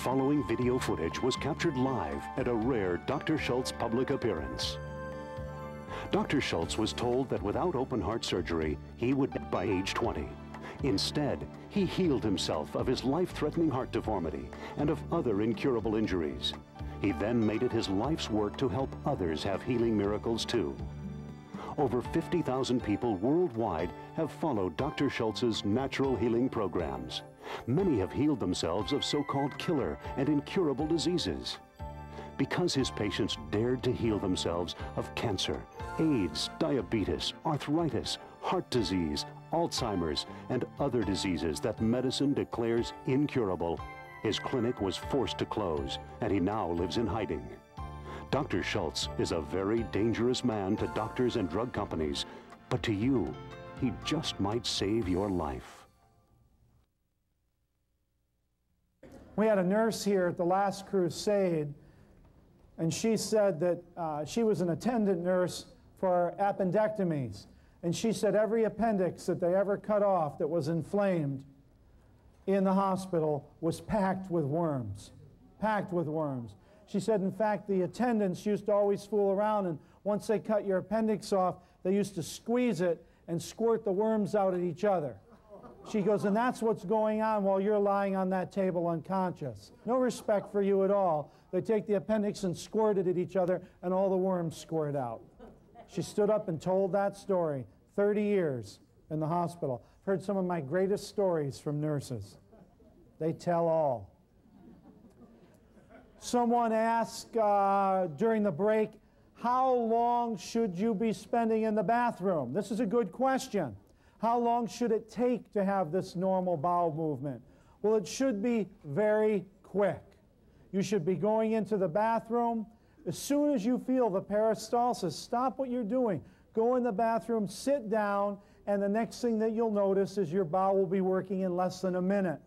following video footage was captured live at a rare Dr. Schulze public appearance. Dr. Schulze was told that without open heart surgery, he would die by age 20. Instead, he healed himself of his life-threatening heart deformity and of other incurable injuries. He then made it his life's work to help others have healing miracles too. Over 50,000 people worldwide have followed Dr. Schulze's natural healing programs. Many have healed themselves of so-called killer and incurable diseases. Because his patients dared to heal themselves of cancer, AIDS, diabetes, arthritis, heart disease, Alzheimer's, and other diseases that medicine declares incurable, his clinic was forced to close, and he now lives in hiding. Dr. Schulze is a very dangerous man to doctors and drug companies, but to you, he just might save your life. We had a nurse here at the last Crusade, and she said that she was an attendant nurse for appendectomies. And she said every appendix that they ever cut off that was inflamed in the hospital was packed with worms. Packed with worms. She said, in fact, the attendants used to always fool around, and once they cut your appendix off, they used to squeeze it and squirt the worms out at each other. She goes, and that's what's going on while you're lying on that table unconscious. No respect for you at all. They take the appendix and squirt it at each other, and all the worms squirt out. She stood up and told that story. 30 years in the hospital. I've heard some of my greatest stories from nurses. They tell all. Someone asked during the break, how long should you be spending in the bathroom? This is a good question. How long should it take to have this normal bowel movement? Well, it should be very quick. You should be going into the bathroom. As soon as you feel the peristalsis, stop what you're doing. Go in the bathroom, sit down, and the next thing that you'll notice is your bowel will be working in less than a minute.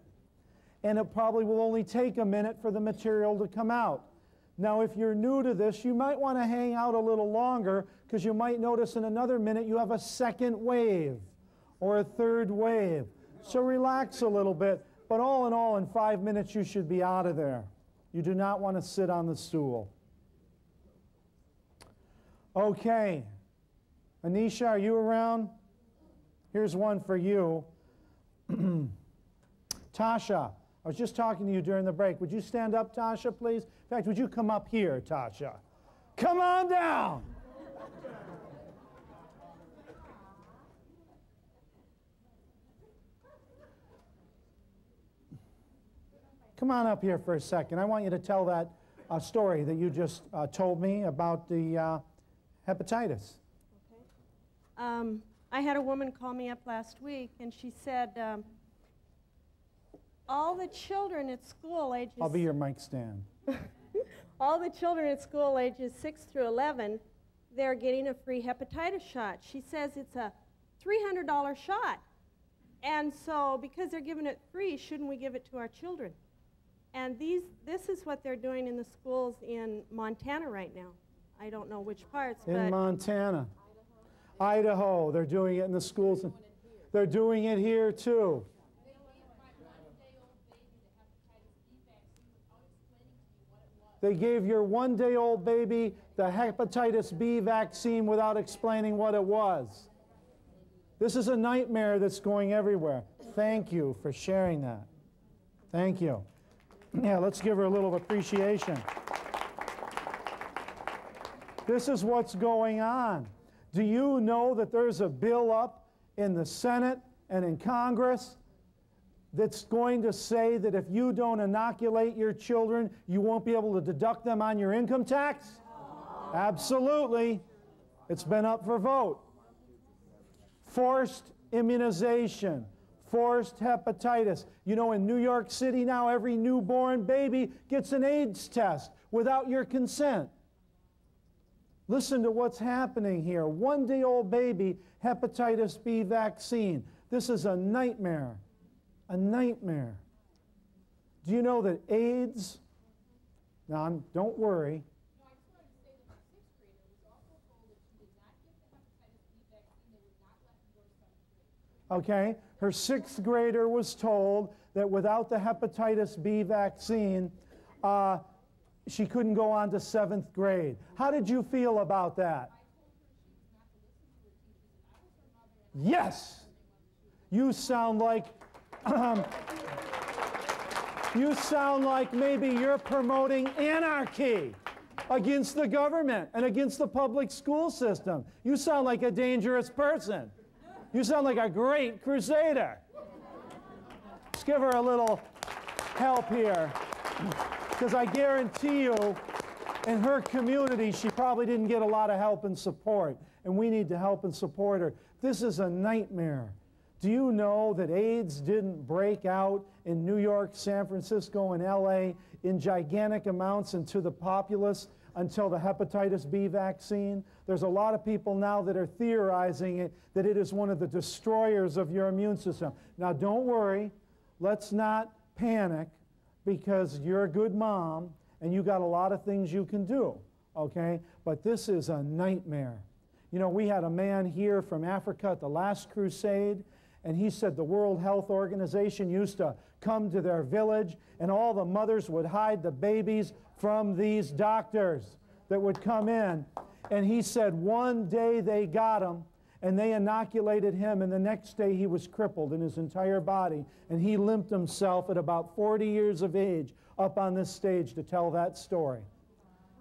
And it probably will only take a minute for the material to come out. Now, if you're new to this, you might want to hang out a little longer, because you might notice in another minute you have a second wave or a third wave. So relax a little bit, but all in all, in 5 minutes you should be out of there. You do not want to sit on the stool. Okay. Anisha, are you around? Here's one for you. Tasha, I was just talking to you during the break. Would you stand up, Tasha, please? In fact, would you come up here, Tasha? Come on down. Come on up here for a second. I want you to tell that story that you just told me about the hepatitis. I had a woman call me up last week, and she said, all the children at school ages... I'll be your mic stand. All the children at school ages 6 through 11, they're getting a free hepatitis shot. She says it's a $300 shot. And so, because they're giving it free, shouldn't we give it to our children? And this is what they're doing in the schools in Montana right now. I don't know which parts, but... In Montana. Idaho, they're doing it in the schools. They're doing it here too. They gave your one-day-old baby the hepatitis B vaccine without explaining what it was. This is a nightmare that's going everywhere. Thank you for sharing that. Thank you. Yeah, let's give her a little appreciation. This is what's going on. Do you know that there's a bill up in the Senate and in Congress that's going to say that if you don't inoculate your children, you won't be able to deduct them on your income tax? Absolutely. It's been up for vote. Forced immunization, forced hepatitis. You know, in New York City now, every newborn baby gets an AIDS test without your consent. Listen to what's happening here. One-day-old baby hepatitis B vaccine. This is a nightmare. A nightmare. Do you know that AIDS... Now, don't worry. Okay, her 6th grader was told that without the hepatitis B vaccine, she couldn't go on to 7th grade. How did you feel about that? Yes! You sound like you sound like maybe you're promoting anarchy against the government and against the public school system. You sound like a dangerous person. You sound like a great crusader. Let's give her a little help here, because I guarantee you in her community she probably didn't get a lot of help and support, and we need to help and support her. This is a nightmare. Do you know that AIDS didn't break out in New York, San Francisco, and LA in gigantic amounts into the populace until the hepatitis B vaccine? There's a lot of people now that are theorizing that it is one of the destroyers of your immune system. Now don't worry, let's not panic, because you're a good mom and you got a lot of things you can do, okay? But this is a nightmare. You know, we had a man here from Africa at the last crusade, and he said the World Health Organization used to come to their village and all the mothers would hide the babies from these doctors that would come in. And he said one day they got him and they inoculated him, and the next day he was crippled in his entire body, and he limped himself at about 40 years of age up on this stage to tell that story.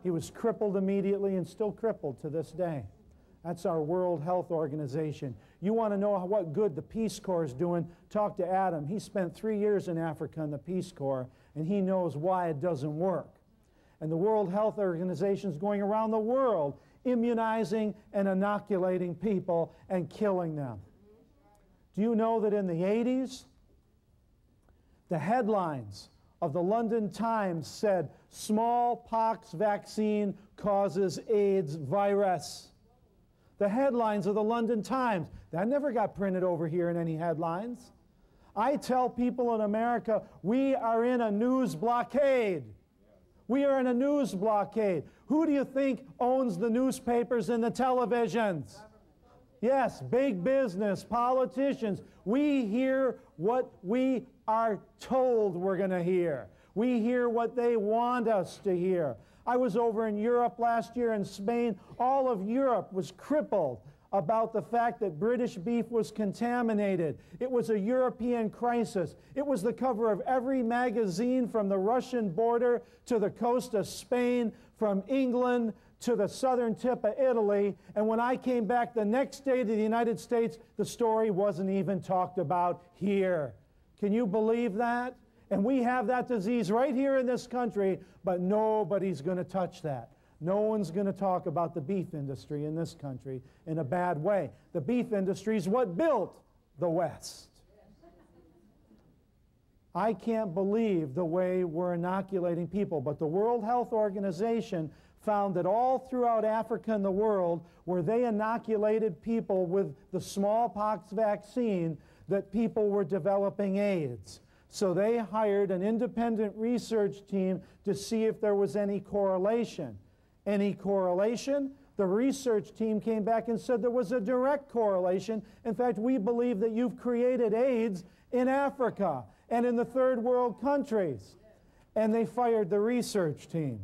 He was crippled immediately and still crippled to this day. That's our World Health Organization. You want to know what good the Peace Corps is doing? Talk to Adam. He spent 3 years in Africa in the Peace Corps, and he knows why it doesn't work. And the World Health Organization is going around the world immunizing and inoculating people and killing them. Do you know that in the 80s, the headlines of the London Times said, smallpox vaccine causes AIDS virus? The headlines of the London Times. That never got printed over here in any headlines. I tell people in America, we are in a news blockade. We are in a news blockade. Who do you think owns the newspapers and the televisions? Yes, big business, politicians. We hear what we are told we're going to hear. We hear what they want us to hear. I was over in Europe last year in Spain. All of Europe was crippled about the fact that British beef was contaminated. It was a European crisis. It was the cover of every magazine from the Russian border to the coast of Spain, from England to the southern tip of Italy. And when I came back the next day to the United States, the story wasn't even talked about here. Can you believe that? And we have that disease right here in this country, but nobody's going to touch that. No one's going to talk about the beef industry in this country in a bad way. The beef industry is what built the West. I can't believe the way we're inoculating people, but the World Health Organization found that all throughout Africa and the world, where they inoculated people with the smallpox vaccine, that people were developing AIDS. So they hired an independent research team to see if there was any correlation. Any correlation? The research team came back and said there was a direct correlation. In fact, we believe that you've created AIDS in Africa and in the third world countries. And they fired the research team.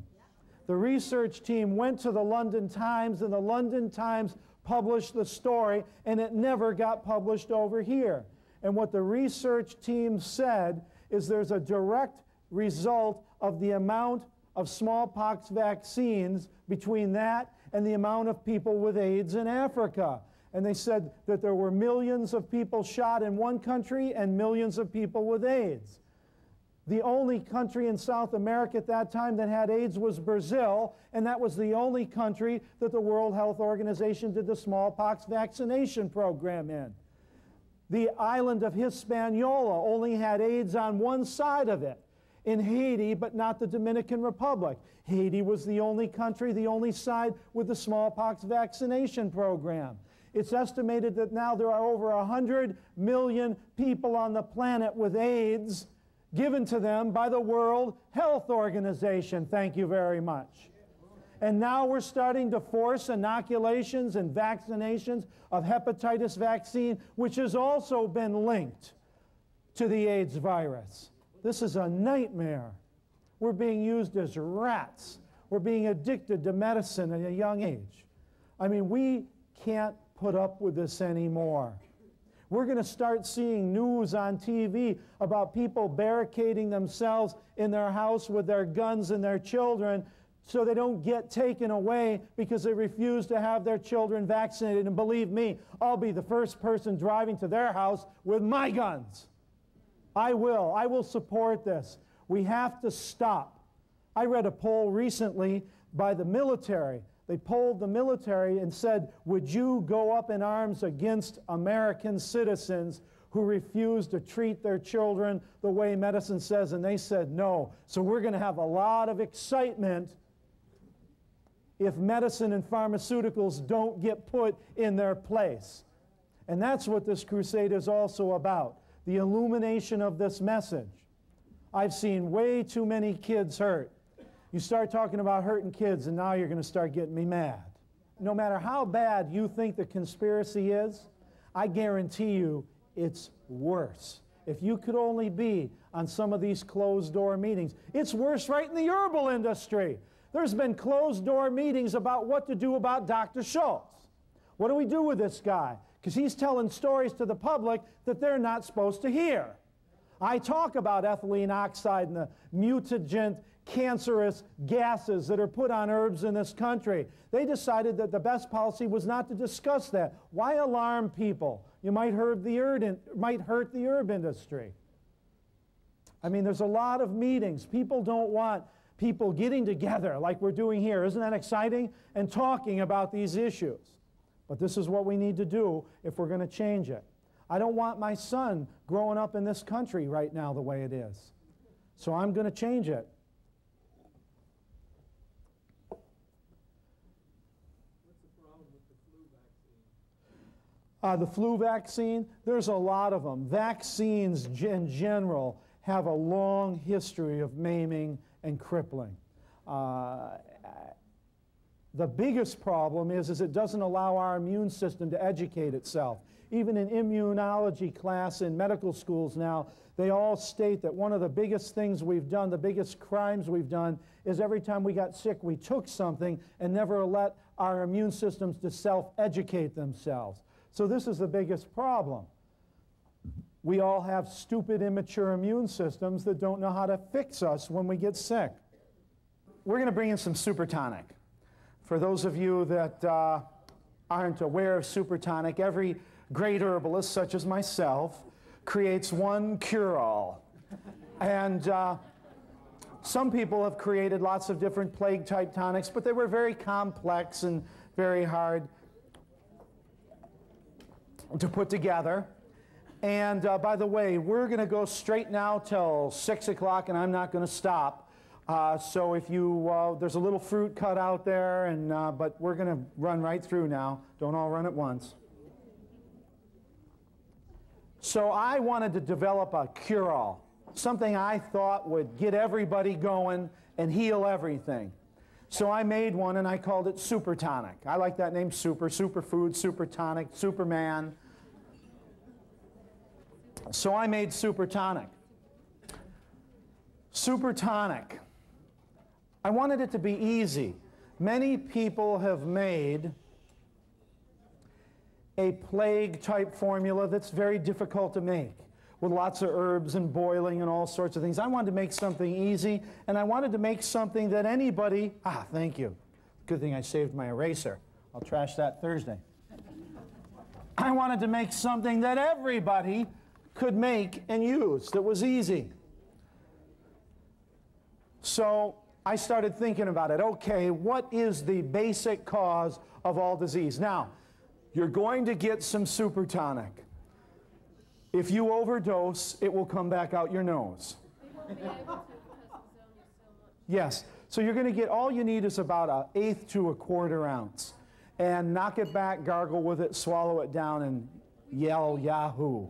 The research team went to the London Times, and the London Times published the story, and it never got published over here. And what the research team said is there's a direct result of the amount of smallpox vaccines between that and the amount of people with AIDS in Africa. And they said that there were millions of people shot in one country and millions of people with AIDS. The only country in South America at that time that had AIDS was Brazil, and that was the only country that the World Health Organization did the smallpox vaccination program in. The island of Hispaniola only had AIDS on one side of it, in Haiti, but not the Dominican Republic. Haiti was the only country, the only side with the smallpox vaccination program. It's estimated that now there are over 100 million people on the planet with AIDS given to them by the World Health Organization. Thank you very much. And now we're starting to force inoculations and vaccinations of hepatitis vaccine, which has also been linked to the AIDS virus. This is a nightmare. We're being used as rats. We're being addicted to medicine at a young age. I mean, we can't put up with this anymore. We're going to start seeing news on TV about people barricading themselves in their house with their guns and their children so they don't get taken away because they refuse to have their children vaccinated. And believe me, I'll be the first person driving to their house with my guns. I will support this. We have to stop. I read a poll recently by the military. They polled the military and said, would you go up in arms against American citizens who refuse to treat their children the way medicine says? And they said no. So we're going to have a lot of excitement if medicine and pharmaceuticals don't get put in their place. And that's what this crusade is also about, the illumination of this message. I've seen way too many kids hurt. You start talking about hurting kids, and now you're going to start getting me mad. No matter how bad you think the conspiracy is, I guarantee you it's worse. If you could only be on some of these closed-door meetings. It's worse right in the herbal industry. There's been closed-door meetings about what to do about Dr. Schulze. What do we do with this guy? Because he's telling stories to the public that they're not supposed to hear. I talk about ethylene oxide and the mutagen cancerous gases that are put on herbs in this country. They decided that the best policy was not to discuss that. Why alarm people? You might hurt the herb industry. I mean, there's a lot of meetings. People don't want people getting together like we're doing here. Isn't that exciting? And talking about these issues. But this is what we need to do if we're going to change it. I don't want my son growing up in this country right now the way it is. So I'm going to change it. The flu vaccine, there's a lot of them. Vaccines in general have a long history of maiming and crippling. The biggest problem is it doesn't allow our immune system to educate itself. Even in immunology class in medical schools now, they all state that one of the biggest things we've done, the biggest crimes we've done, is every time we got sick, we took something and never let our immune systems to self-educate themselves. So this is the biggest problem. We all have stupid, immature immune systems that don't know how to fix us when we get sick. We're going to bring in some super tonic. For those of you that aren't aware of super tonic, every great herbalist, such as myself, creates one cure-all. And some people have created lots of different plague-type tonics, but they were very complex and very hard to put together. And by the way, we're going to go straight now till 6 o'clock, and I'm not going to stop. So if you, there's a little fruit cut out there, and but we're going to run right through now. Don't all run at once. So I wanted to develop a cure-all, something I thought would get everybody going and heal everything. So I made one, and I called it Super Tonic. I like that name, superfood, super tonic, Superman. So I made Super Tonic. Super Tonic. I wanted it to be easy. Many people have made a plague-type formula that's very difficult to make, with lots of herbs and boiling and all sorts of things. I wanted to make something easy, and I wanted to make something that anybody... thank you. Good thing I saved my eraser. I'll trash that Thursday. I wanted to make something that everybody could make and use, that was easy. So I started thinking about it. Okay, what is the basic cause of all disease? Now, you're going to get some super tonic. If you overdose, it will come back out your nose. Yes, so you're going to get, all you need is about 1/8 to 1/4 ounce. And knock it back, gargle with it, swallow it down, and yell Yahoo!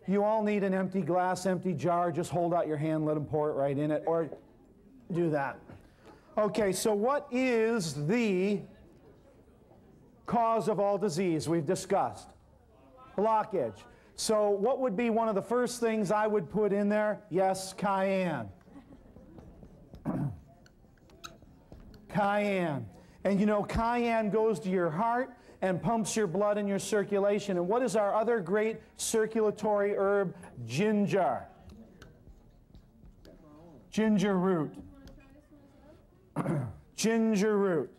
You all need an empty glass, empty jar. Just hold out your hand, let them pour it right in it, or do that. Okay, so what is the cause of all disease? We've discussed blockage. So what would be one of the first things I would put in there? Yes, cayenne. Cayenne. And you know, cayenne goes to your heart and pumps your blood and your circulation. And what is our other great circulatory herb? Ginger. Ginger root. Ginger root.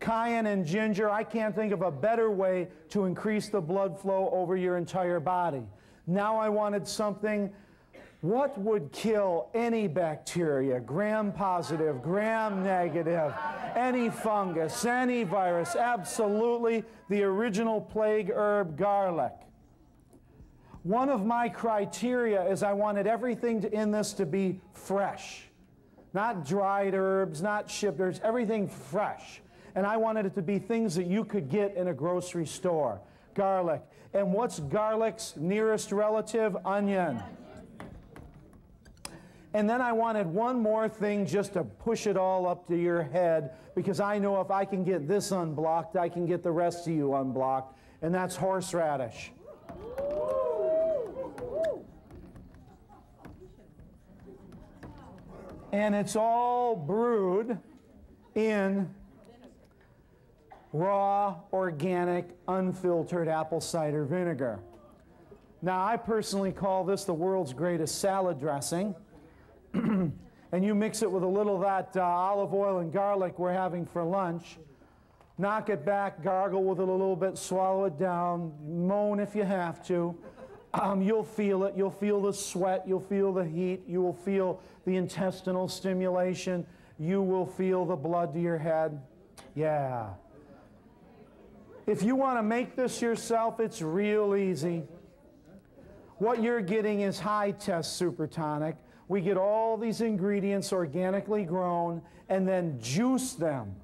Cayenne and ginger, I can't think of a better way to increase the blood flow over your entire body. Now I wanted something, what would kill any bacteria, gram-positive, gram-negative, any fungus, any virus? Absolutely, the original plague herb, garlic. One of my criteria is I wanted everything in this to be fresh. Not dried herbs, not shipped herbs, everything fresh. And I wanted it to be things that you could get in a grocery store. Garlic. And what's garlic's nearest relative? Onion. And then I wanted one more thing just to push it all up to your head, because I know if I can get this unblocked, I can get the rest of you unblocked, and that's horseradish. And it's all brewed in raw, organic, unfiltered apple cider vinegar. Now, I personally call this the world's greatest salad dressing. And you mix it with a little of that olive oil and garlic we're having for lunch. Knock it back, gargle with it a little bit, swallow it down, moan if you have to. You'll feel it. You'll feel the sweat. You'll feel the heat. You will feel the intestinal stimulation. You will feel the blood to your head. Yeah. If you want to make this yourself, it's real easy. What you're getting is high-test super tonic. We get all these ingredients organically grown and then juice them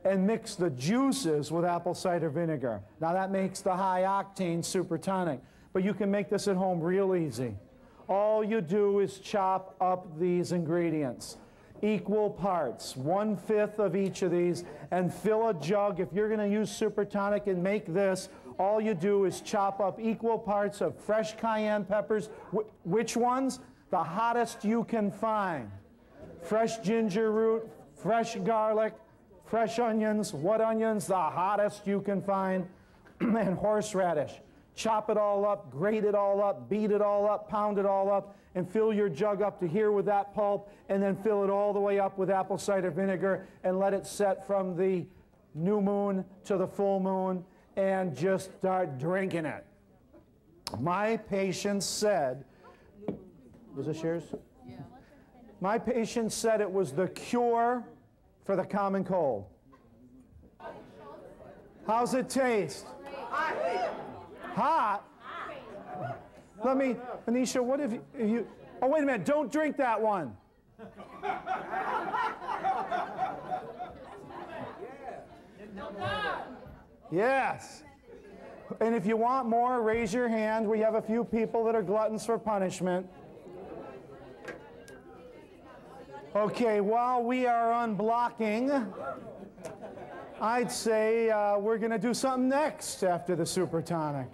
and mix the juices with apple cider vinegar. Now that makes the high-octane super tonic, but you can make this at home real easy. All you do is chop up these ingredients. Equal parts, 1/5 of each of these, and fill a jug. If you're going to use super tonic and make this, all you do is chop up equal parts of fresh cayenne peppers. Which ones? The hottest you can find. Fresh ginger root, fresh garlic, fresh onions. What onions? The hottest you can find. And horseradish. Chop it all up, grate it all up, beat it all up, pound it all up, and fill your jug up to here with that pulp, and then fill it all the way up with apple cider vinegar and let it set from the new moon to the full moon and just start drinking it. My patient said, was this yours? Yeah. My patient said it was the cure for the common cold. How's it taste? Hot? Let me, Anisha, what if you, oh, wait a minute, don't drink that one. Yes. And if you want more, raise your hand. We have a few people that are gluttons for punishment. Okay, while we are unblocking, I'd say we're going to do something next after the super tonic.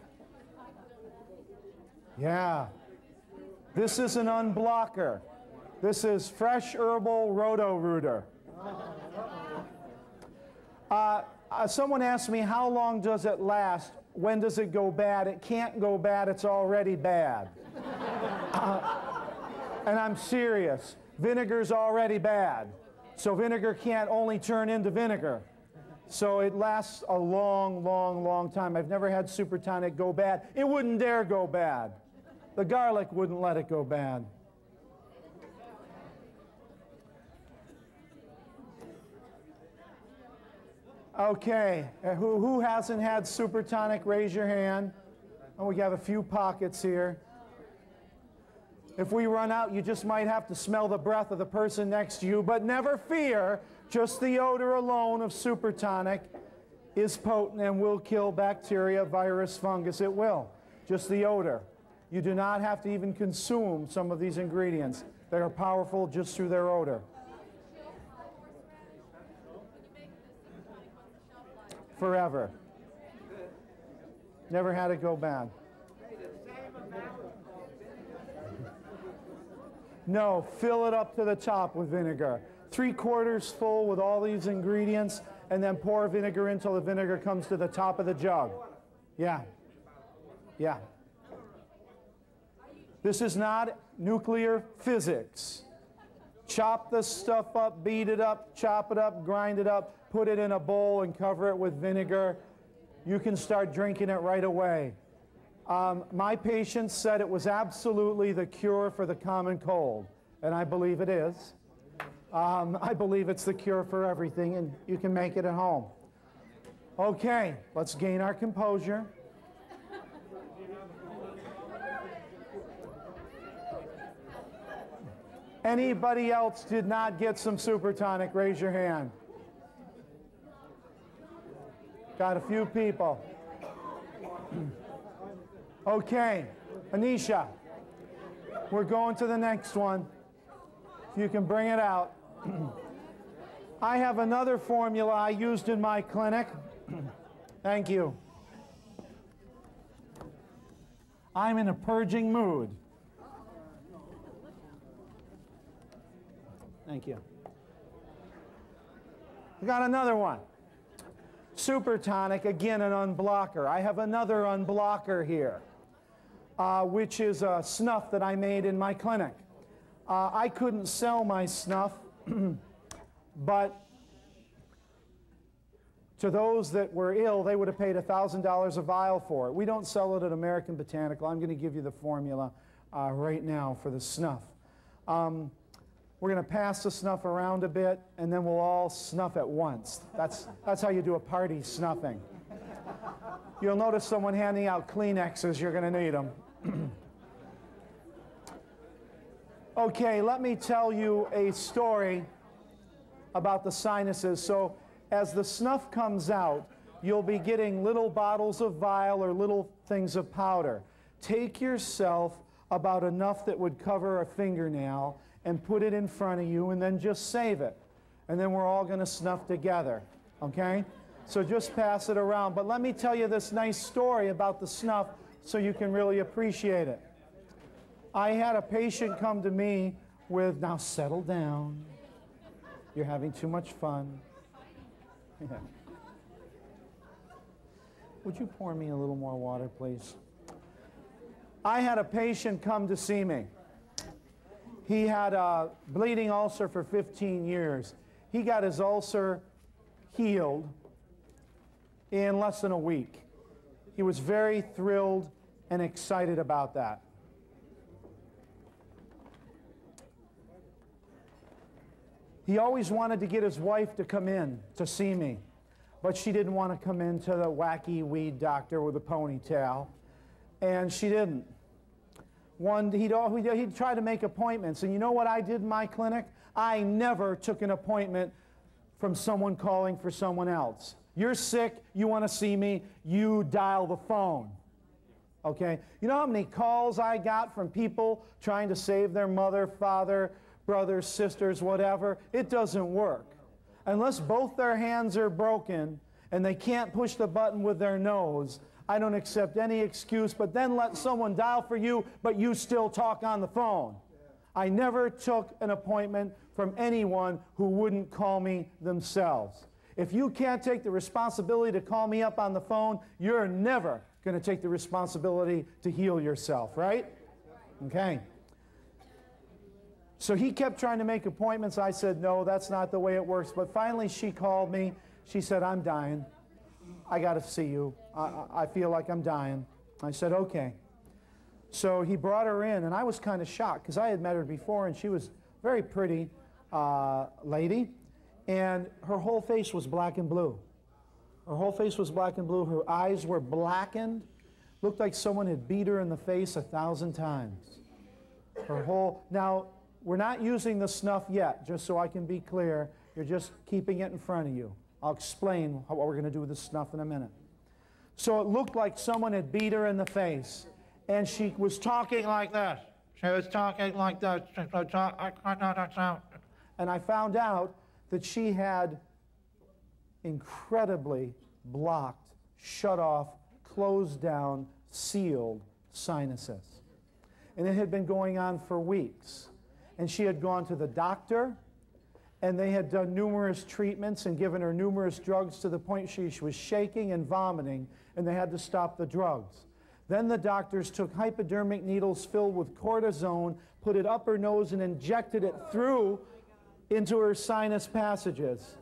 Yeah. This is an unblocker. This is fresh herbal Roto-Rooter. Someone asked me, how long does it last? When does it go bad? It can't go bad. It's already bad. And I'm serious. Vinegar's already bad. So vinegar can't only turn into vinegar. So it lasts a long, long, long time. I've never had super tonic go bad. It wouldn't dare go bad. The garlic wouldn't let it go bad. Okay, who hasn't had super tonic? Raise your hand. Oh, we have a few pockets here. If we run out, you just might have to smell the breath of the person next to you, but never fear, just the odor alone of super tonic is potent and will kill bacteria, virus, fungus. It will. Just the odor. You do not have to even consume some of these ingredients. They are powerful just through their odor. Forever. Never had it go bad. No, fill it up to the top with vinegar. 3/4 full with all these ingredients, and then pour vinegar until the vinegar comes to the top of the jug. Yeah. Yeah. This is not nuclear physics. Chop the stuff up, beat it up, chop it up, grind it up, put it in a bowl and cover it with vinegar. You can start drinking it right away. My patients said it was absolutely the cure for the common cold, and I believe it is. I believe it's the cure for everything, and you can make it at home. Okay, let's gain our composure. Anybody else did not get some super tonic? Raise your hand. Got a few people. Okay, Anisha, we're going to the next one. If you can bring it out. I have another formula I used in my clinic. Thank you. I'm in a purging mood. Thank you. We got another one. Super tonic, again an unblocker. I have another unblocker here, which is a snuff that I made in my clinic. I couldn't sell my snuff, but to those that were ill, they would have paid $1,000 a vial for it. We don't sell it at American Botanical. I'm going to give you the formula right now for the snuff. We're going to pass the snuff around a bit, and then we'll all snuff at once. That's how you do a party snuffing. You'll notice someone handing out Kleenexes. You're going to need them. Okay, let me tell you a story about the sinuses. So as the snuff comes out, you'll be getting little bottles of vial or little things of powder. Take yourself about enough that would cover a fingernail and put it in front of you, and then just save it. And then we're all going to snuff together, okay? So just pass it around. But let me tell you this nice story about the snuff so you can really appreciate it. I had a patient come to me with, now settle down. You're having too much fun. Yeah. Would you pour me a little more water, please? I had a patient come to see me. He had a bleeding ulcer for 15 years. He got his ulcer healed in less than a week. He was very thrilled and excited about that. He always wanted to get his wife to come in to see me, but she didn't want to come in to the wacky weed doctor with a ponytail, and she didn't. He'd try to make appointments, and you know what I did in my clinic? I never took an appointment from someone calling for someone else. You're sick, you want to see me, you dial the phone. Okay? You know how many calls I got from people trying to save their mother, father, brothers, sisters, whatever? It doesn't work. Unless both their hands are broken and they can't push the button with their nose, I don't accept any excuse, but then let someone dial for you, but you still talk on the phone. I never took an appointment from anyone who wouldn't call me themselves. If you can't take the responsibility to call me up on the phone, you're never going to take the responsibility to heal yourself, right? Okay. So he kept trying to make appointments. I said, no, that's not the way it works. But finally she called me. She said, I'm dying. I got to see you. I feel like I'm dying. I said, okay. So he brought her in, and I was kind of shocked because I had met her before, and she was a very pretty lady, and her whole face was black and blue. Her whole face was black and blue. Her eyes were blackened. Looked like someone had beat her in the face 1,000 times. Her whole... Now, we're not using the snuff yet, just so I can be clear. You're just keeping it in front of you. I'll explain what we're going to do with the snuff in a minute. So it looked like someone had beat her in the face. And she was talking like this. She was talking like this. And I found out that she had incredibly blocked, shut off, closed down, sealed sinuses. And it had been going on for weeks. and she had gone to the doctor, and they had done numerous treatments and given her numerous drugs to the point she was shaking and vomiting, and they had to stop the drugs. Then the doctors took hypodermic needles filled with cortisone, put it up her nose, and injected it through into her sinus passages.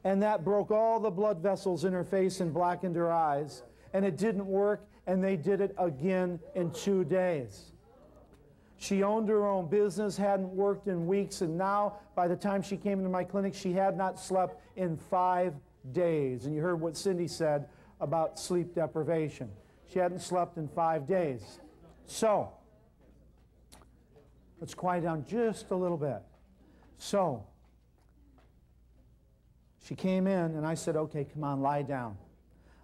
And that broke all the blood vessels in her face and blackened her eyes. And it didn't work, and they did it again in 2 days. She owned her own business, hadn't worked in weeks, and now, by the time she came into my clinic, she had not slept in 5 days. And you heard what Cindy said about sleep deprivation. She hadn't slept in 5 days. So, let's quiet down just a little bit. So, she came in, and I said, okay, come on, lie down.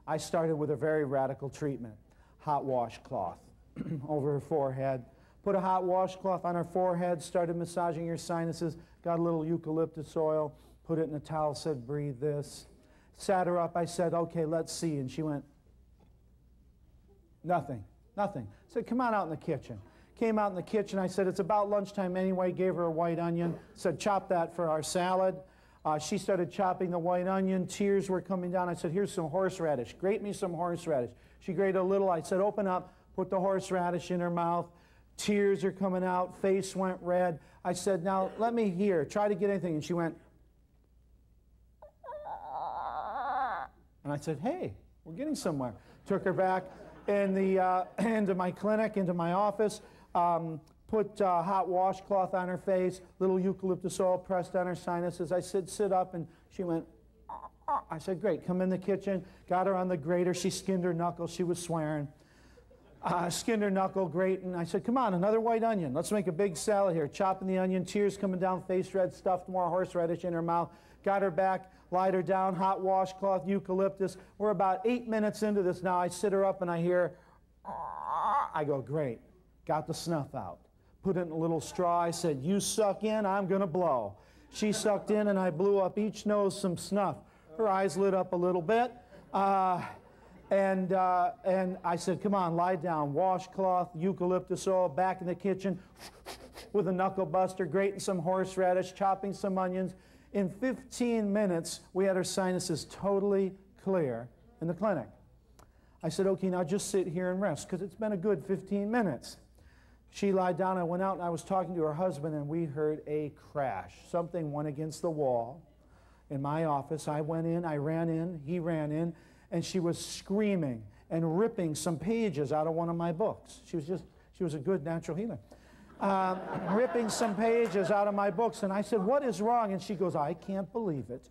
I started with a very radical treatment, hot washcloth over her forehead. Put a hot washcloth on her forehead, started massaging her sinuses, got a little eucalyptus oil, put it in a towel, said, breathe this. Sat her up, I said, okay, let's see. And she went, nothing, nothing. I said, come on out in the kitchen. Came out in the kitchen, I said, it's about lunchtime anyway, gave her a white onion, said, chop that for our salad. She started chopping the white onion, tears were coming down. I said, here's some horseradish, grate me some horseradish. She grated a little, I said, open up, put the horseradish in her mouth. Tears are coming out, face went red. I said, now let me hear, try to get anything. And she went, and I said, hey, we're getting somewhere. Took her back in the, into my clinic, into my office, put hot washcloth on her face, little eucalyptus oil pressed on her sinuses. I said, sit up, and she went, I said, great, come in the kitchen. Got her on the grater. She skinned her knuckle. She was swearing. Skinned her knuckle, grating. I said, come on, another white onion. Let's make a big salad here. Chopping the onion, tears coming down, face red, stuffed more horseradish in her mouth. Got her back, lied her down, hot washcloth, eucalyptus. We're about 8 minutes into this now. I sit her up and I hear, I go, great. Got the snuff out. Put it in a little straw. I said, you suck in, I'm going to blow. She sucked in and I blew up each nose some snuff. Her eyes lit up a little bit. And I said, come on, lie down. Washcloth, eucalyptus oil, back in the kitchen with a knuckle buster, grating some horseradish, chopping some onions. In 15 minutes, we had her sinuses totally clear in the clinic. I said, okay, now just sit here and rest, because it's been a good 15 minutes. She lied down. I went out, and I was talking to her husband, and we heard a crash. Something went against the wall in my office. I went in, I ran in, he ran in, and she was screaming and ripping some pages out of one of my books. She was a good natural healer. Ripping some pages out of my books, and I said, what is wrong? And she goes, I can't believe it.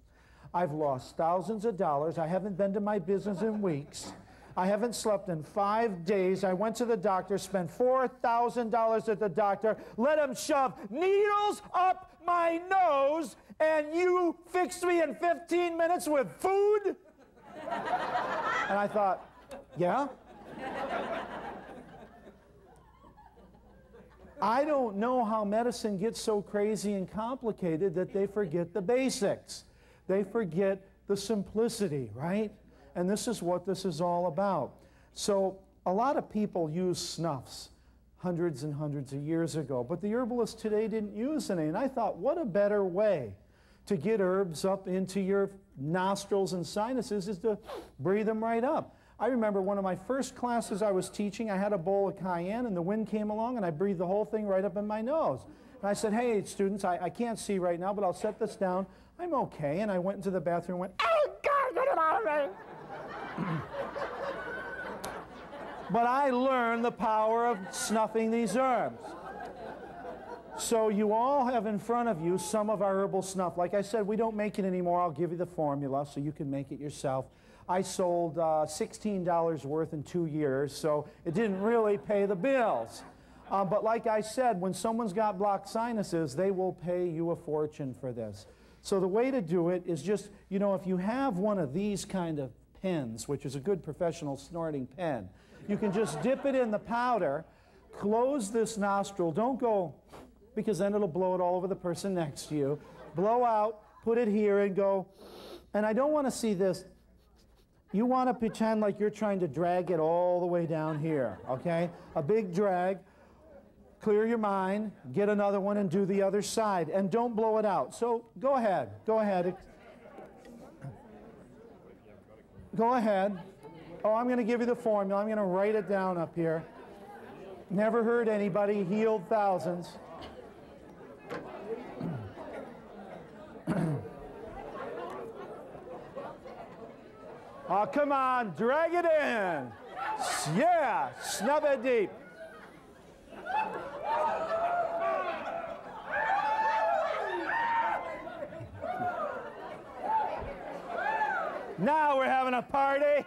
I've lost thousands of dollars. I haven't been to my business in weeks. I haven't slept in 5 days. I went to the doctor, spent $4,000 at the doctor, let him shove needles up my nose, and you fixed me in 15 minutes with food? And I thought, yeah? I don't know how medicine gets so crazy and complicated that they forget the basics. They forget the simplicity, right? And this is what this is all about. So a lot of people use snuffs hundreds and hundreds of years ago, but the herbalists today didn't use any. And I thought, what a better way to get herbs up into your nostrils and sinuses is to breathe them right up. I remember one of my first classes I was teaching, I had a bowl of cayenne and the wind came along and I breathed the whole thing right up in my nose. And I said, hey students, I can't see right now, but I'll set this down. I'm okay. And I went into the bathroom and went, oh God, get it out of me. But I learned the power of snuffing these herbs. So you all have in front of you some of our herbal snuff. Like I said, we don't make it anymore. I'll give you the formula so you can make it yourself. I sold $16 worth in 2 years, so it didn't really pay the bills. But like I said, when someone's got blocked sinuses, they will pay you a fortune for this. So the way to do it is just, you know, if you have one of these kind of pens, which is a good professional snorting pen, you can just dip it in the powder, close this nostril, don't go, because then it'll blow it all over the person next to you. Blow out, put it here and go, and I don't want to see this. You want to pretend like you're trying to drag it all the way down here, okay? A big drag. clear your mind, get another one, and do the other side. And don't blow it out. So go ahead. Go ahead. Go ahead. Oh, I'm going to give you the formula. I'm going to write it down up here. Never hurt anybody, healed thousands. Oh, come on, drag it in. Yeah, snub it deep. Now we're having a party.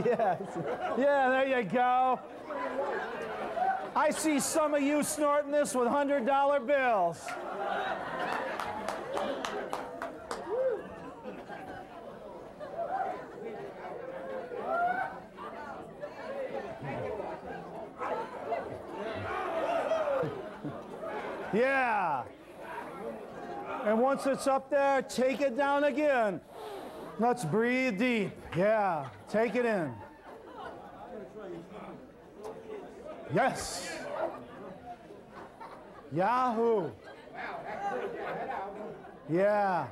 Yes. Yeah, there you go. I see some of you snorting this with $100 bills. Yeah. And once it's up there, take it down again. Let's breathe deep. Yeah, take it in. Yes. Yahoo. Yeah.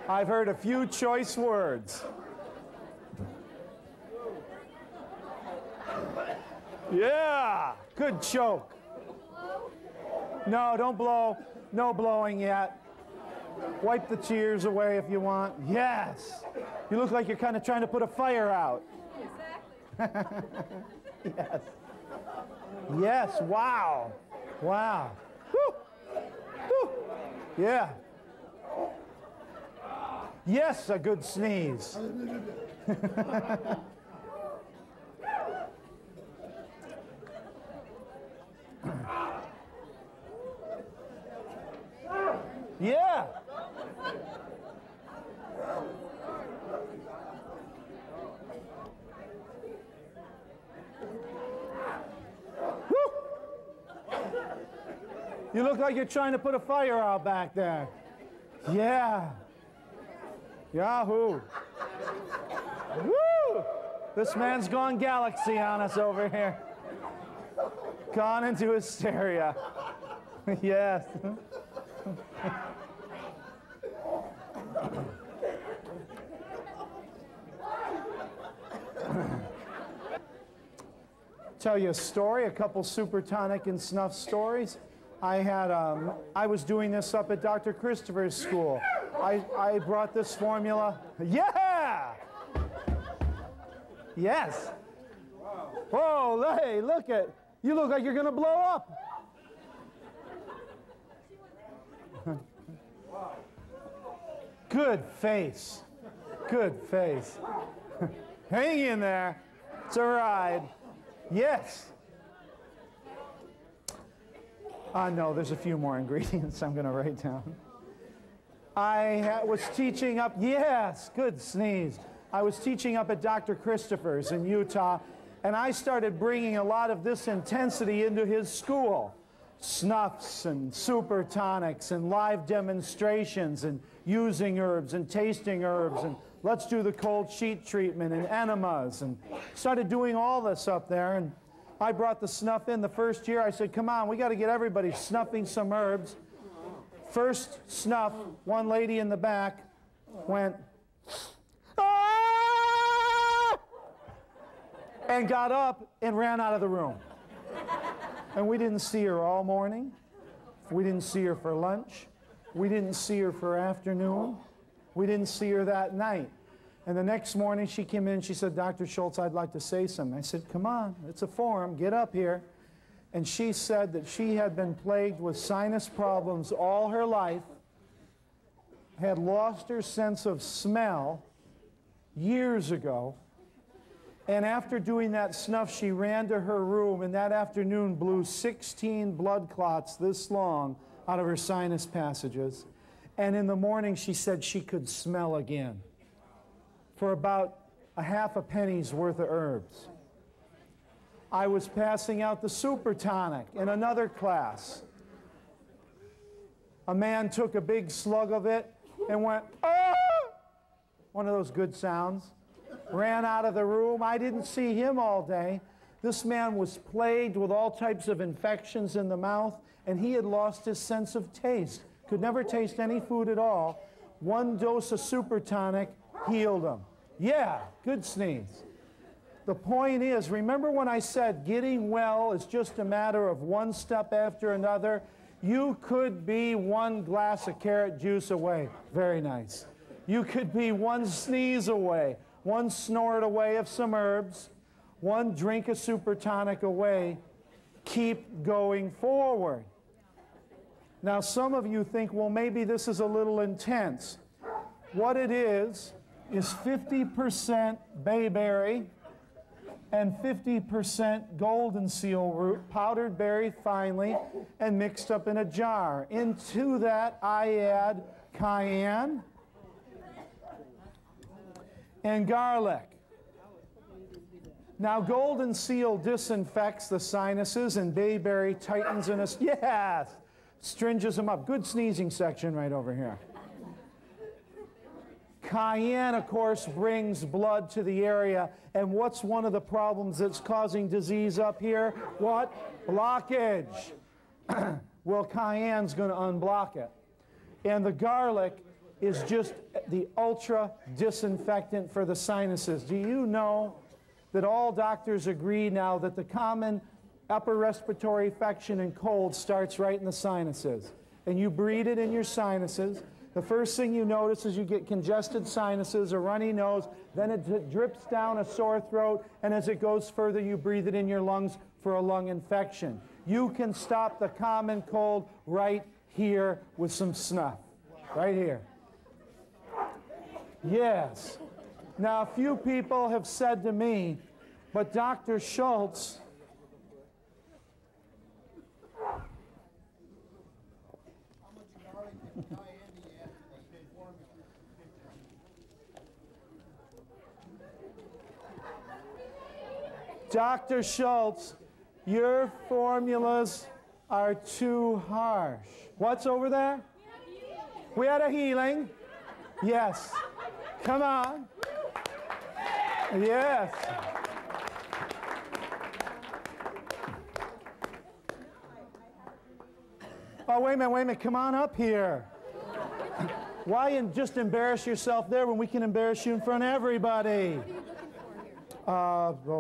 I've heard a few choice words. Yeah, good choke. No, don't blow. No blowing yet. Wipe the tears away if you want. Yes. You look like you're kind of trying to put a fire out. Exactly. Yes. Yes, wow. Wow. Woo. Woo. Yeah. Yes, a good sneeze. Yeah. Woo. You look like you're trying to put a fire out back there. Yeah. Yahoo. Woo! This man's gone galaxy on us over here. Gone into hysteria. Yes. Tell you a story, a couple super tonic and snuff stories. I was doing this up at Dr. Christopher's school. I brought this formula. Yeah! Yes. Whoa, hey, look at, you look like you're gonna blow up. Good face. Good face. Hang in there. It's a ride. Yes. No, there's a few more ingredients I'm going to write down. I was teaching up, yes, good sneeze. I was teaching up at Dr. Christopher's in Utah, and I started bringing a lot of this intensity into his school. Snuffs and super tonics and live demonstrations and using herbs and tasting herbs and let's do the cold sheet treatment and enemas, and started doing all this up there. And I brought the snuff in the first year. I said, come on, we got to get everybody snuffing some herbs. First snuff, one lady in the back went, ah! And got up and ran out of the room. And we didn't see her all morning. We didn't see her for lunch. We didn't see her for afternoon. We didn't see her that night. And the next morning she came in, she said, Dr. Schulze, I'd like to say something. I said, come on, it's a forum, get up here. And she said that she had been plagued with sinus problems all her life, had lost her sense of smell years ago, and after doing that snuff, she ran to her room and that afternoon blew 16 blood clots this long out of her sinus passages. And in the morning, she said she could smell again for about a half a penny's worth of herbs. I was passing out the super tonic in another class. A man took a big slug of it and went, "Ah!" One of those good sounds. Ran out of the room. I didn't see him all day. This man was plagued with all types of infections in the mouth, and he had lost his sense of taste. Could never taste any food at all. One dose of super tonic healed him. Yeah, good sneeze. The point is, remember when I said getting well is just a matter of one step after another? You could be one glass of carrot juice away. Very nice. You could be one sneeze away, one snort away of some herbs, one drink of super tonic away. Keep going forward. Now, some of you think, well, maybe this is a little intense. What it is 50% bayberry and 50% golden seal root, powdered very finely and mixed up in a jar. Into that, I add cayenne and garlic. Now, golden seal disinfects the sinuses, and bayberry tightens and yes, stringes them up. Good sneezing section right over here. Cayenne, of course, brings blood to the area. And what's one of the problems that's causing disease up here? What? Blockage. Well, cayenne's going to unblock it. And the garlic is just the ultra disinfectant for the sinuses. Do you know that all doctors agree now that the common upper respiratory infection and cold starts right in the sinuses? And you breathe it in your sinuses. The first thing you notice is you get congested sinuses, a runny nose, then it drips down a sore throat, and as it goes further, you breathe it in your lungs for a lung infection. You can stop the common cold right here with some snuff. Right here. Yes. Now, a few people have said to me, but Dr. Schulze, Dr. Schulze, your formulas are too harsh. What's over there? We had a healing. Yes. Come on. Yes. Oh, wait a minute. Come on up here. Why just embarrass yourself there when we can embarrass you in front of everybody?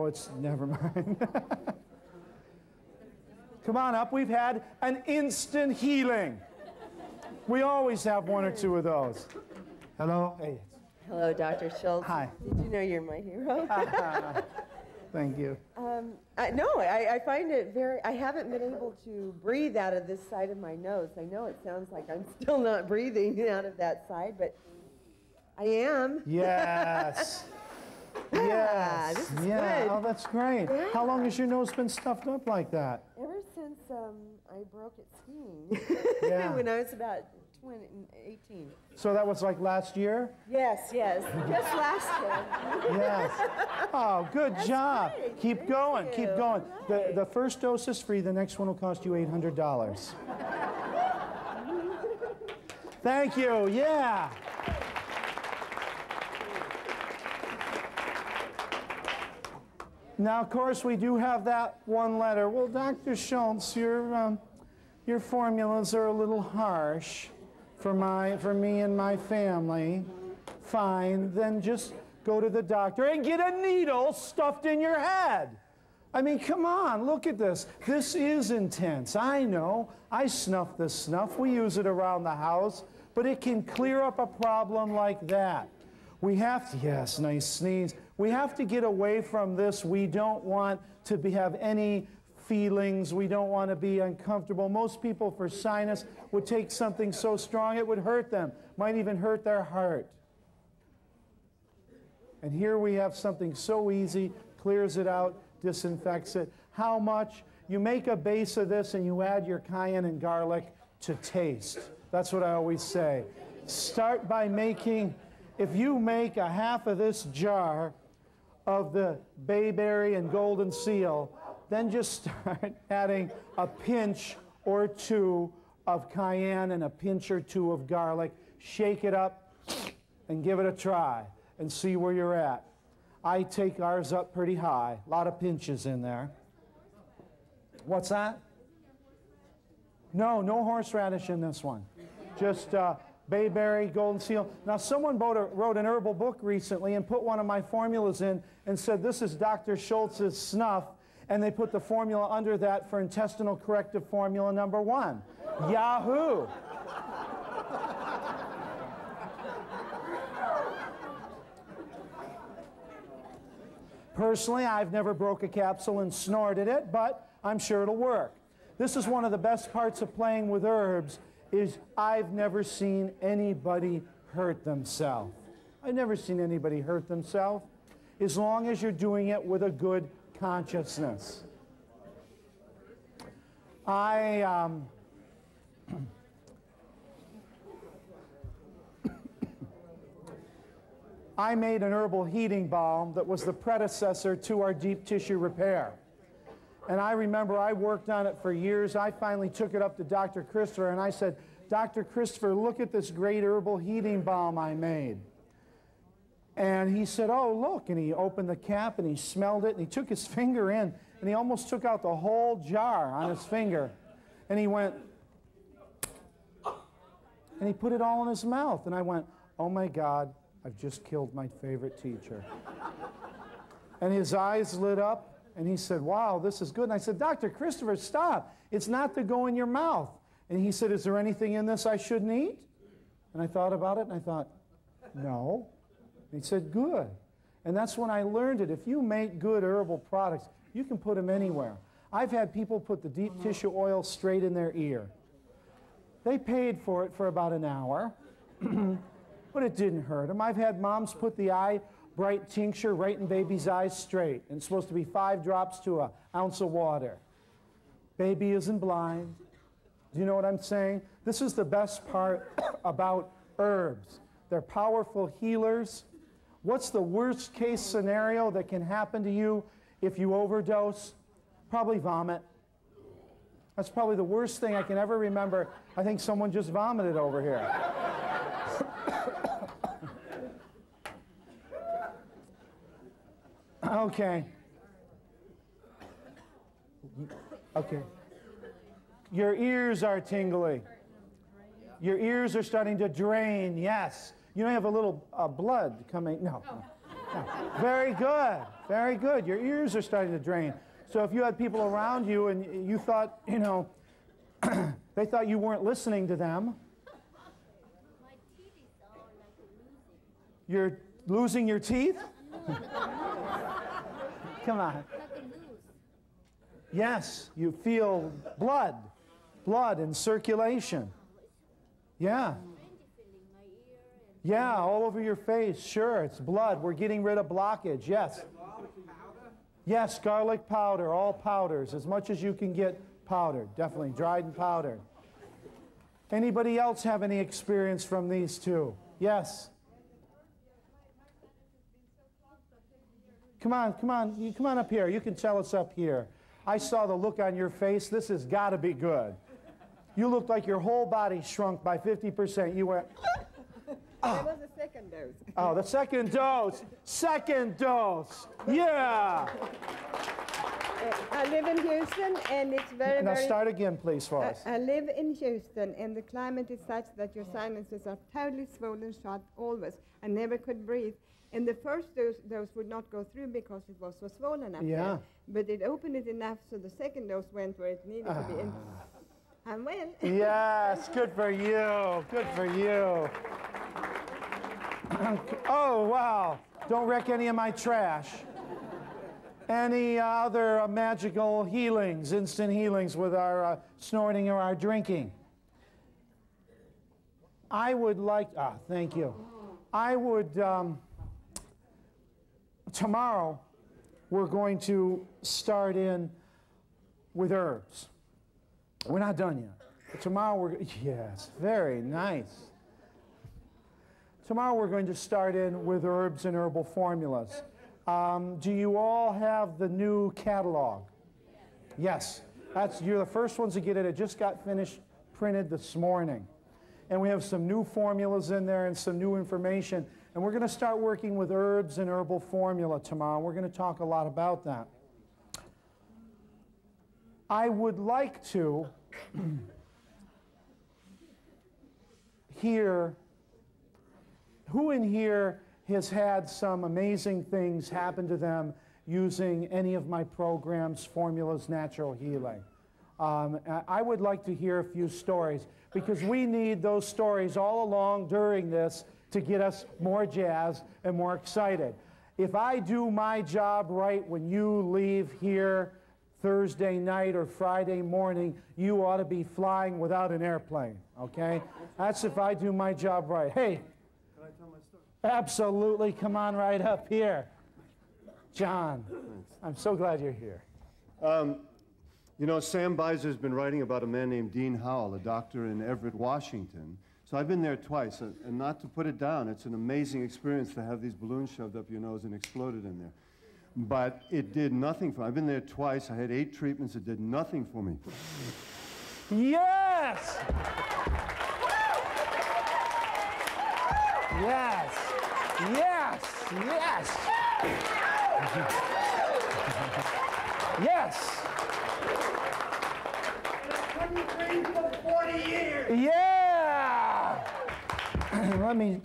It's never mind. Come on up. We've had an instant healing. We always have one or two of those. Hello? Hey. Hello, Dr. Schulze. Hi. Did you know you're my hero? Thank you. I find it I haven't been able to breathe out of this side of my nose. I know it sounds like I'm still not breathing out of that side, but I am. Yes. Yes. This is yeah. good. Oh, that's great. Yeah. How long has your nose been stuffed up like that? Ever since I broke it skiing Yeah. when I was about 18. So that was like last year? Yes. Just last year. Yes. Oh, good job. great. Keep Thank going. you. Keep going. All right. The first dose is free. The next one will cost you $800. Thank you. Yeah. Now, of course, we do have that one letter. Well, Dr. Schulze, your formulas are a little harsh for me and my family. Fine, then just go to the doctor and get a needle stuffed in your head. I mean, come on, look at this. This is intense. I know. I snuff this snuff. We use it around the house, but it can clear up a problem like that. We have to, yes, nice sneeze. We have to get away from this. We don't want to have any feelings. We don't want to be uncomfortable. Most people for sinus would take something so strong it would hurt them, might even hurt their heart. And here we have something so easy, clears it out, disinfects it. How much? You make a base of this and you add your cayenne and garlic to taste. That's what I always say. Start by making, if you make a half of this jar of the bayberry and golden seal, then just start adding a pinch or two of cayenne and a pinch or two of garlic. Shake it up and give it a try and see where you're at. I take ours up pretty high. A lot of pinches in there. What's that? No, no horseradish in this one. Just bayberry, golden seal. Now, someone wrote an herbal book recently and put one of my formulas in and said, this is Dr. Schulze's snuff, and they put the formula under that for intestinal corrective formula number 1. Yahoo! Personally, I've never broke a capsule and snorted it, but I'm sure it'll work. This is one of the best parts of playing with herbs, is I've never seen anybody hurt themselves. I've never seen anybody hurt themselves, as long as you're doing it with a good consciousness. I made an herbal heating balm that was the predecessor to our deep tissue repair. And I remember I worked on it for years. I finally took it up to Dr. Christopher and I said, Dr. Christopher, look at this great herbal heating balm I made. And he said, oh, look. And he opened the cap and he smelled it and he took his finger in and he almost took out the whole jar on his finger. And he went, and he put it all in his mouth. And I went, oh my God, I've just killed my favorite teacher. And his eyes lit up. And he said, wow, this is good. And I said, Dr. Christopher, stop. It's not to go in your mouth. And he said, is there anything in this I shouldn't eat? And I thought about it, and I thought, no. And he said, good. And that's when I learned it. If you make good herbal products, you can put them anywhere. I've had people put the deep tissue oil straight in their ear. They paid for it for about an hour, but it didn't hurt them. I've had moms put the eye bright tincture right in baby's eyes straight. And it's supposed to be 5 drops to an ounce of water. Baby isn't blind. Do you know what I'm saying? This is the best part about herbs. They're powerful healers. What's the worst case scenario that can happen to you if you overdose? Probably vomit. That's probably the worst thing I can ever remember. I think someone just vomited over here. Okay. Okay. Your ears are tingly. Your ears are starting to drain, yes. You don't have a little blood coming, no. Very good, very good. Your ears are starting to drain. So if you had people around you and you thought, you know, they thought you weren't listening to them. My teeth is all like losing. You're losing your teeth? Come on. Like a loose. Yes, you feel blood and circulation. Yeah. Yeah, all over your face. Sure, it's blood. We're getting rid of blockage. Yes. Yes, garlic powder, all powders, as much as you can get powdered. Definitely dried and powdered. Anybody else have any experience from these two? Yes. Come on, come on. You come on up here. You can tell us up here. I saw the look on your face. This has got to be good. You looked like your whole body shrunk by 50%. You went, That was the second dose. oh, the second dose. Second dose. Yeah. I live in Houston, and it's very, Now very... start again, please, for us. I live in Houston, and the climate is such that your sinuses are totally swollen shut always. I never could breathe. And the first dose would not go through because it was so swollen up Yeah. there. But it opened it enough so the second dose went where it needed to be. And I'm well. Yes, good for you. Good for you. Oh, wow. Don't wreck any of my trash. Any other magical healings, instant healings with our snorting or our drinking? I would like, thank you. I would, tomorrow, we're going to start in with herbs. We're not done yet. But tomorrow yes, very nice. Tomorrow we're going to start in with herbs and herbal formulas. Do you all have the new catalog? Yes, you're the first ones to get it. It just got finished printed this morning. And we have some new formulas in there and some new information. And we're going to start working with herbs and herbal formula tomorrow. We're going to talk a lot about that. I would like to hear, who in here has had some amazing things happen to them using any of my programs, Formulas Natural Healing? I would like to hear a few stories, because we need those stories all along during this to get us more jazzed and more excited. If I do my job right when you leave here Thursday night or Friday morning, you ought to be flying without an airplane, okay? That's if I do my job right. Hey. Can I tell my story? Absolutely. Come on right up here. John, I'm so glad you're here. You know, Sam Beiser's been writing about a man named Dean Howell, a doctor in Everett, Washington. So I've been there twice, and not to put it down, it's an amazing experience to have these balloons shoved up your nose and exploded in there. But it did nothing for me. I've been there twice. I had 8 treatments. It did nothing for me. Yes! Yes! Yes! Yes! Yes! For 40 years. Yeah! Let me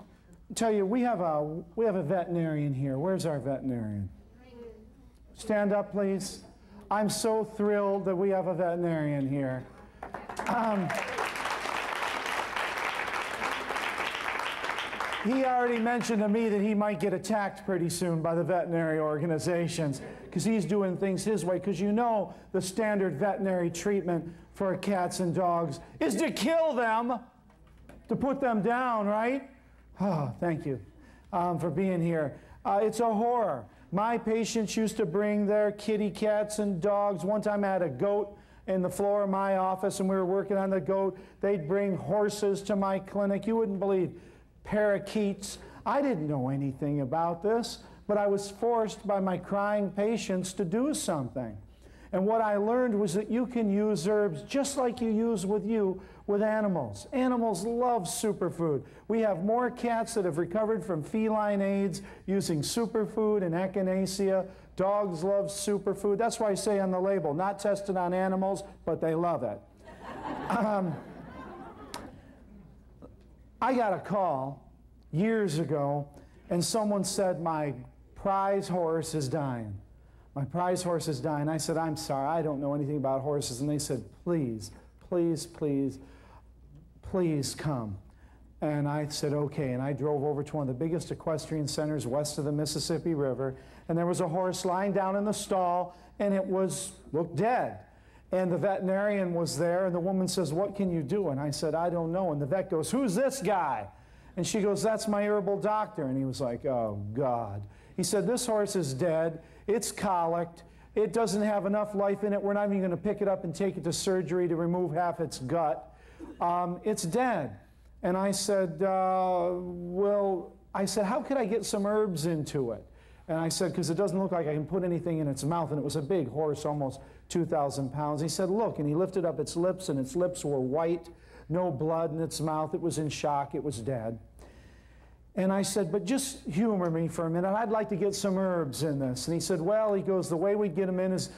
tell you, we have a veterinarian here. Where's our veterinarian? Stand up, please. I'm so thrilled that we have a veterinarian here. He already mentioned to me that he might get attacked pretty soon by the veterinary organizations because he's doing things his way. Because you know the standard veterinary treatment for cats and dogs is to kill them, to put them down, right? Oh, thank you for being here. It's a horror. My patients used to bring their kitty cats and dogs. One time I had a goat in the floor of my office and we were working on the goat. They'd bring horses to my clinic. You wouldn't believe, parakeets. I didn't know anything about this, but I was forced by my crying patients to do something. And what I learned was that you can use herbs just like you use with animals. Animals love superfood. We have more cats that have recovered from feline AIDS using superfood and echinacea. Dogs love superfood. That's why I say on the label, not tested on animals, but they love it. I got a call years ago, and someone said, my prize horse is dying. My prize horse is dying. I said, I'm sorry, I don't know anything about horses. And they said, please, please, please, please come. And I said, okay. And I drove over to one of the biggest equestrian centers west of the Mississippi River. And there was a horse lying down in the stall, and it looked dead. And the veterinarian was there, and the woman says, what can you do? And I said, I don't know. And the vet goes, who's this guy? And she goes, that's my herbal doctor. And he was like, oh, God. He said, this horse is dead. It's colicked. It doesn't have enough life in it. We're not even going to pick it up and take it to surgery to remove half its gut. It's dead. And I said, how could I get some herbs into it? And I said, because it doesn't look like I can put anything in its mouth. And it was a big horse, almost 2,000 pounds. He said, look. And he lifted up its lips, and its lips were white, no blood in its mouth. It was in shock. It was dead. And I said, but just humor me for a minute. I'd like to get some herbs in this. And he said, well, he goes, the way we'd get them in is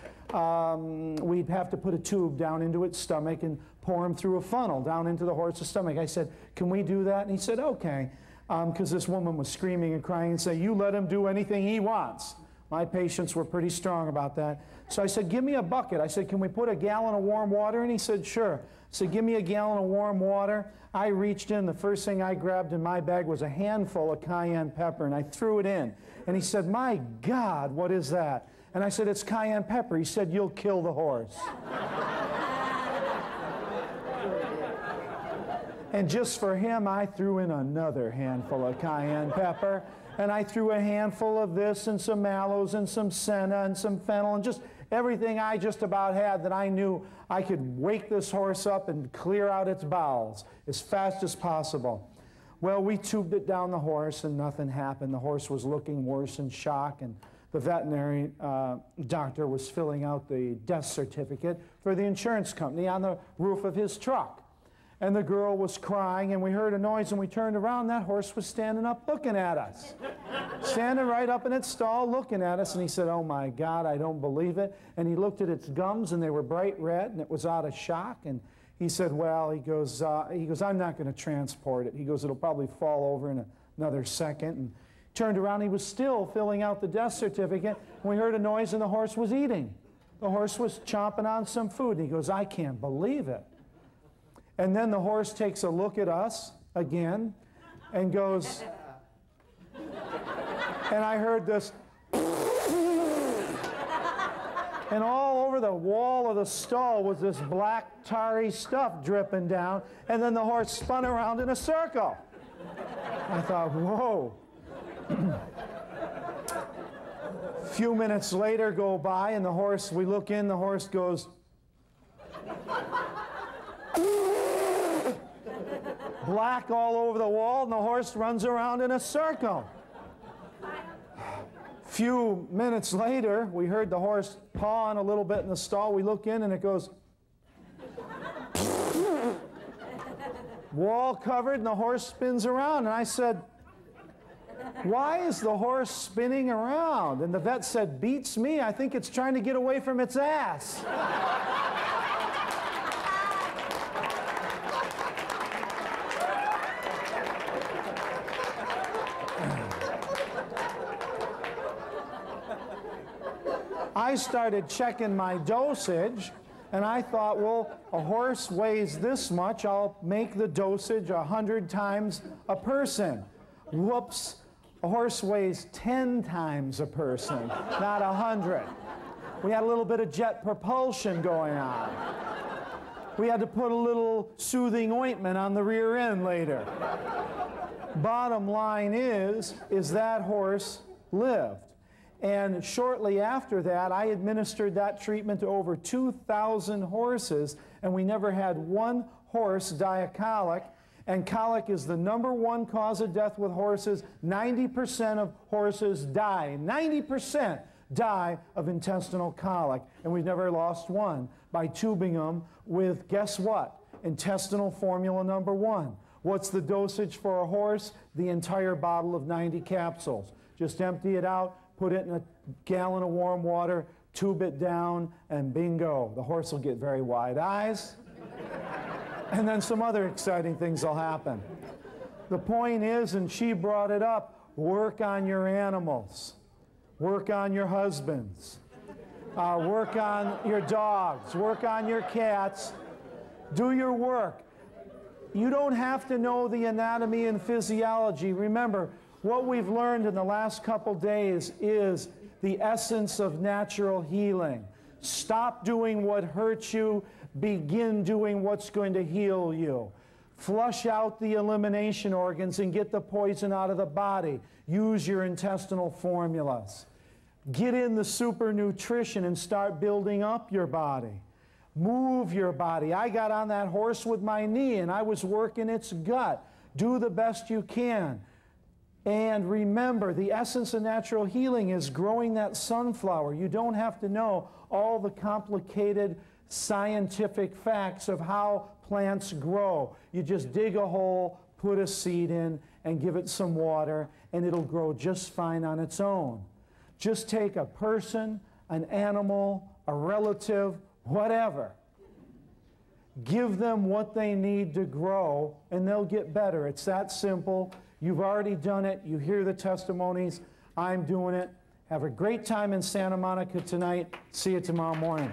we'd have to put a tube down into its stomach and pour them through a funnel down into the horse's stomach. I said, can we do that? And he said, okay. Because this woman was screaming and crying and saying, you let him do anything he wants. My patients were pretty strong about that. So I said, give me a bucket. I said, can we put a gallon of warm water? And he said, sure. I said, give me a gallon of warm water. I reached in. The first thing I grabbed in my bag was a handful of cayenne pepper, and I threw it in. And he said, my God, what is that? And I said, it's cayenne pepper. He said, you'll kill the horse. And just for him, I threw in another handful of cayenne pepper. And I threw a handful of this and some mallows and some senna and some fennel and just everything I just about had that I knew I could wake this horse up and clear out its bowels as fast as possible. Well, we tubed it down the horse and nothing happened. The horse was looking worse in shock, and the veterinary doctor was filling out the death certificate for the insurance company on the roof of his truck. And the girl was crying, and we heard a noise, and we turned around. That horse was standing up looking at us. Standing right up in its stall looking at us, and he said, "Oh my God, I don't believe it." And he looked at its gums, and they were bright red, and it was out of shock. And he said, "Well," he goes, "I'm not going to transport it." He goes, "It'll probably fall over in another second." And turned around, he was still filling out the death certificate, and we heard a noise, and the horse was eating. The horse was chomping on some food, and he goes, "I can't believe it." And then the horse takes a look at us again and goes, and I heard this, and all over the wall of the stall was this black tarry stuff dripping down, and then the horse spun around in a circle. I thought, whoa. A few minutes later go by, and the horse, we look in, the horse goes, black all over the wall, and the horse runs around in a circle. A few minutes later, we heard the horse pawing a little bit in the stall. We look in, and it goes, wall covered, and the horse spins around. And I said, "Why is the horse spinning around?" And the vet said, "Beats me. I think it's trying to get away from its ass." I started checking my dosage, and I thought, well, a horse weighs this much, I'll make the dosage 100 times a person. Whoops, a horse weighs 10 times a person, not 100. We had a little bit of jet propulsion going on. We had to put a little soothing ointment on the rear end later. Bottom line is that horse lived. And shortly after that, I administered that treatment to over 2,000 horses, and we never had one horse die of colic. And colic is the #1 cause of death with horses. 90% of horses die. 90% die of intestinal colic, and we've never lost one by tubing them with, guess what? Intestinal formula #1. What's the dosage for a horse? The entire bottle of 90 capsules. Just empty it out, put it in a gallon of warm water, tube it down, and bingo. The horse will get very wide eyes, and then some other exciting things will happen. The point is, and she brought it up, work on your animals. Work on your husbands. Work on your dogs. Work on your cats. Do your work. You don't have to know the anatomy and physiology. Remember, what we've learned in the last couple days is the essence of natural healing. Stop doing what hurts you. Begin doing what's going to heal you. Flush out the elimination organs and get the poison out of the body. Use your intestinal formulas. Get in the super nutrition and start building up your body. Move your body. I got on that horse with my knee and I was working its gut. Do the best you can. And remember, the essence of natural healing is growing that sunflower. You don't have to know all the complicated scientific facts of how plants grow. You just dig a hole, put a seed in, and give it some water, and it'll grow just fine on its own. Just take a person, an animal, a relative, whatever. Give them what they need to grow, and they'll get better. It's that simple. You've already done it. You hear the testimonies. I'm doing it. Have a great time in Santa Monica tonight. See you tomorrow morning.